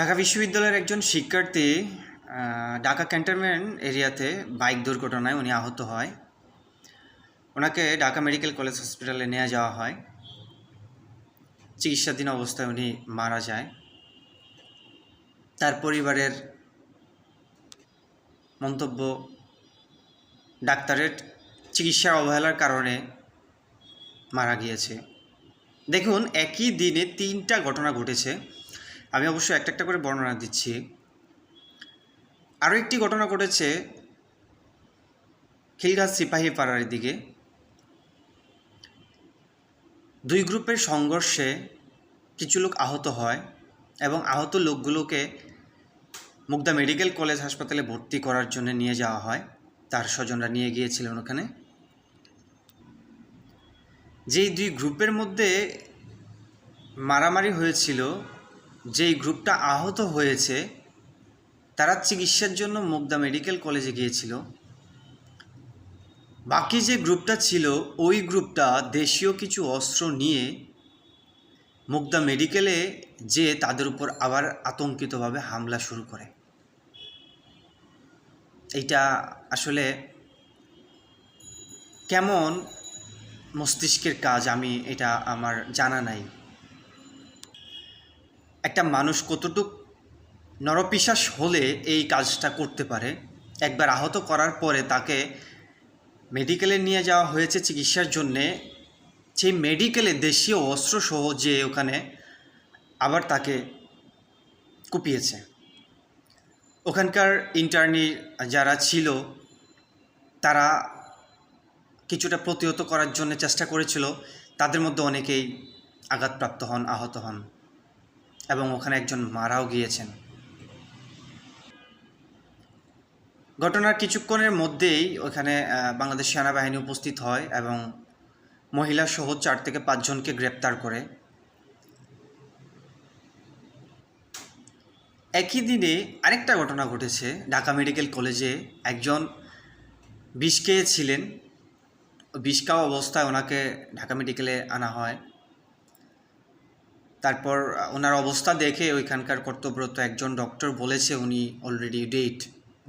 ঢাকা বিশ্ববিদ্যালয়ের একজন শিক্ষার্থী ঢাকা ক্যান্টনমেন্ট এরিয়াতে বাইক দুর্ঘটনায় উনি আহত হয়। ওনাকে ঢাকা মেডিকেল কলেজ হসপিটালে নিয়ে যাওয়া হয়। চিকিৎসাধীন অবস্থায় উনি মারা যায়। তার পরিবারের মন্তব্য, ডাক্তারের চিকিৎসার অবহেলার কারণে মারা গিয়েছে। দেখুন, একই দিনে 3টা ঘটনা ঘটেছে। আমি অবশ্য একটা একটা করে বর্ণনা দিচ্ছি। আরও একটি ঘটনা ঘটেছে খিলগাঁও সিপাহীপাড়ার দিকে। 2 গ্রুপের সংঘর্ষে কিছু লোক আহত হয় এবং আহত লোকগুলোকে মুগদা মেডিকেল কলেজ হাসপাতালে ভর্তি করার জন্য নিয়ে যাওয়া হয়। তার স্বজনরা নিয়ে গিয়েছিলেন ওখানে। যেই 2 গ্রুপের মধ্যে মারামারি হয়েছিল, যেই গ্রুপটা আহত হয়েছে তারা চিকিৎসার জন্য মুগদা মেডিকেল কলেজে গিয়েছিল। বাকি যে গ্রুপটা ছিল, ওই গ্রুপটা দেশীয় কিছু অস্ত্র নিয়ে মুগদা মেডিকেলে যেয়ে তাদের উপর আবার আতঙ্কিতভাবে হামলা শুরু করে। এইটা আসলে কেমন মস্তিষ্কের কাজ এটা আমার জানা নাই। একটা মানুষ কতটুক নরপিশাচ হলে এই কাজটা করতে পারে। একবার আহত করার পরে তাকে মেডিকেলে নিয়ে যাওয়া হয়েছে চিকিৎসার জন্যে। সেই মেডিকেলে দেশীয় অস্ত্রসহ যে ওখানে আবার তাকে কুপিয়েছে। ওখানকার ইন্টার্নি যারা ছিল তারা কিছুটা প্রতিহত করার জন্য চেষ্টা করেছিল। তাদের মধ্যে অনেকেই আঘাতপ্রাপ্ত হন, আহত হন এবং ওখানে একজন মারাও গিয়েছেন। ঘটনার কিছুক্ষণের মধ্যেই ওখানে বাংলাদেশ সেনাবাহিনী উপস্থিত হয় এবং মহিলাসহ 4 থেকে 5 জনকে গ্রেপ্তার করে। একই দিনে আরেকটা ঘটনা ঘটেছে। ঢাকা মেডিকেল কলেজে একজন বিষ খেয়েছিলেন। বিষ খাওয়া অবস্থায় ওনাকে ঢাকা মেডিকেলে আনা হয়। তারপর ওনার অবস্থা দেখে ওইখানকার কর্তব্যরত একজন ডক্টর বলেছে উনি অলরেডি ডেড,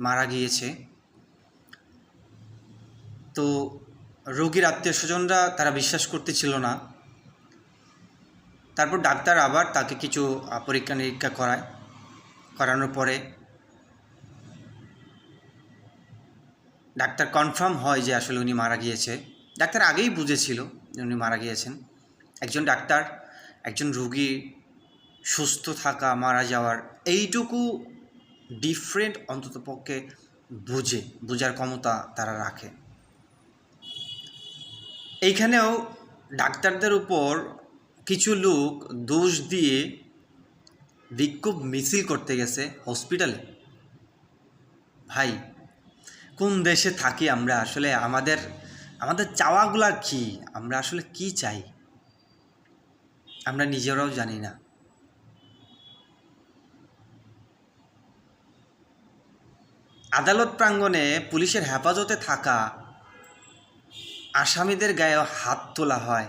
মারা গিয়েছে। তো রোগীর আত্মীয় স্বজনরা তারা বিশ্বাস করতেছিল না। তারপর ডাক্তার আবার তাকে কিছু পরীক্ষা নিরীক্ষা করানোর পরে ডাক্তার কনফার্ম হয় যে আসলে উনি মারা গিয়েছে। ডাক্তার আগেই বুঝেছিল যে উনি মারা গিয়েছেন। একজন ডাক্তার একজন রোগী সুস্থ থাকা, মারা যাওয়ার এইটুকু ডিফারেন্ট অন্ততপক্ষে বোঝার ক্ষমতা তারা রাখে। এইখানেও ডাক্তারদের উপর কিছু লোক দোষ দিয়ে বিক্ষোভ মিছিল করতে গেছে হসপিটালে। ভাই, কোন দেশে থাকি আমরা? আসলে আমাদের চাওয়াগুলা কি? আমরা আসলে কি চাই আমরা নিজেরাও জানি না। আদালত প্রাঙ্গণে পুলিশের হেফাজতে থাকা আসামিদের গায়ে হাত তোলা হয়,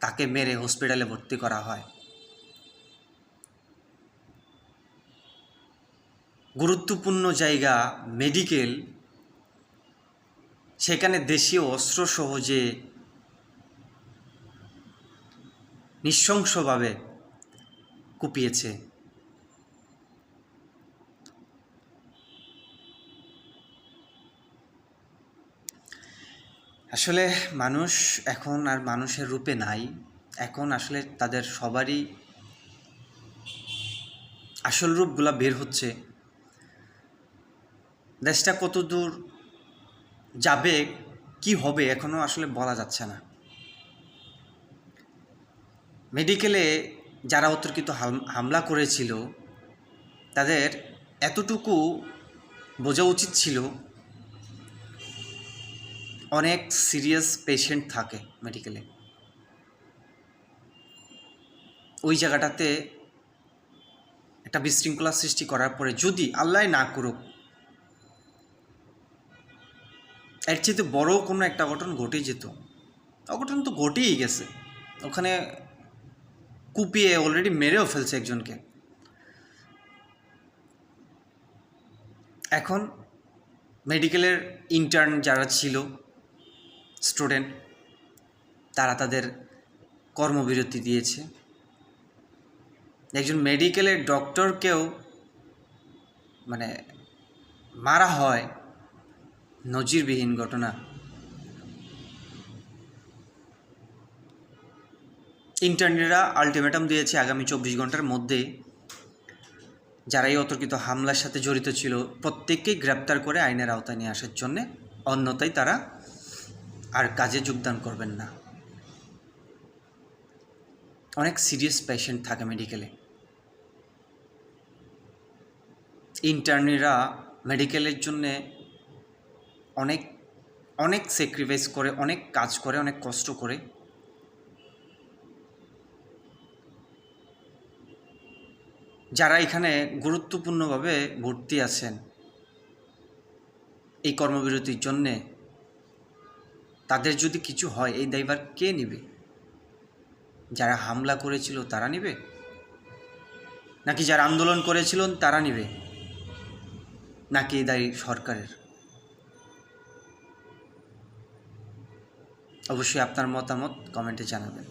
তাকে মেরে হসপিটালে ভর্তি করা হয়। গুরুত্বপূর্ণ জায়গা মেডিকেল, সেখানে দেশীয় অস্ত্র সহজে নৃশংসভাবে কুপিয়েছে। আসলে মানুষ এখন আর মানুষের রূপে নাই। এখন আসলে তাদের সবারই আসল রূপগুলা বের হচ্ছে। দেশটা কত দূর যাবে, কি হবে, এখনও আসলে বলা যাচ্ছে না। মেডিকেলে যারা অতর্কিত হামলা করেছিল তাদের এতটুকু বোঝা উচিত ছিল অনেক সিরিয়াস পেশেন্ট থাকে মেডিকেলে। ওই জায়গাটাতে একটা বিশৃঙ্খলা সৃষ্টি করার পরে যদি আল্লাহ না করুক এর চেয়ে বড় কোনো একটা অঘটন ঘটে যেত। অঘটন তো ঘটেই গেছে। ওখানে কুপিয়ে অলরেডি মেরেও ফেলছে একজনকে। এখন মেডিকেলের ইন্টার্ন যারা ছিল স্টুডেন্ট, তারা তাদের কর্মবিরতি দিয়েছে। একজন মেডিকেলের ডক্টরকেও মানে মারা হয়, নজিরবিহীন ঘটনা। ইন্টার্নিরা আলটিমেটাম দিয়েছে আগামী 24 ঘন্টার মধ্যে যারা এই অতর্কিত হামলার সাথে জড়িত ছিল প্রত্যেককেই গ্রেপ্তার করে আইনের আওতায় নিয়ে আসার জন্যে, অন্যথায় তারা আর কাজে যোগদান করবেন না। অনেক সিরিয়াস পেশেন্ট থাকে মেডিকেলে। ইন্টার্নিরা মেডিকেলের জন্যে অনেক অনেক স্যাক্রিফাইস করে, অনেক কাজ করে, অনেক কষ্ট করে। যারা এখানে গুরুত্বপূর্ণভাবে ভর্তি আছেন এই কর্মবিরতির জন্যে, তাদের যদি কিছু হয় এই দায়ভার কে নেবে? যারা হামলা করেছিল তারা নেবে, নাকি যারা আন্দোলন করেছিলেন তারা নেবে, নাকি এই দায়ী সরকারের? অবশ্যই আপনার মতামত কমেন্টে জানাবেন।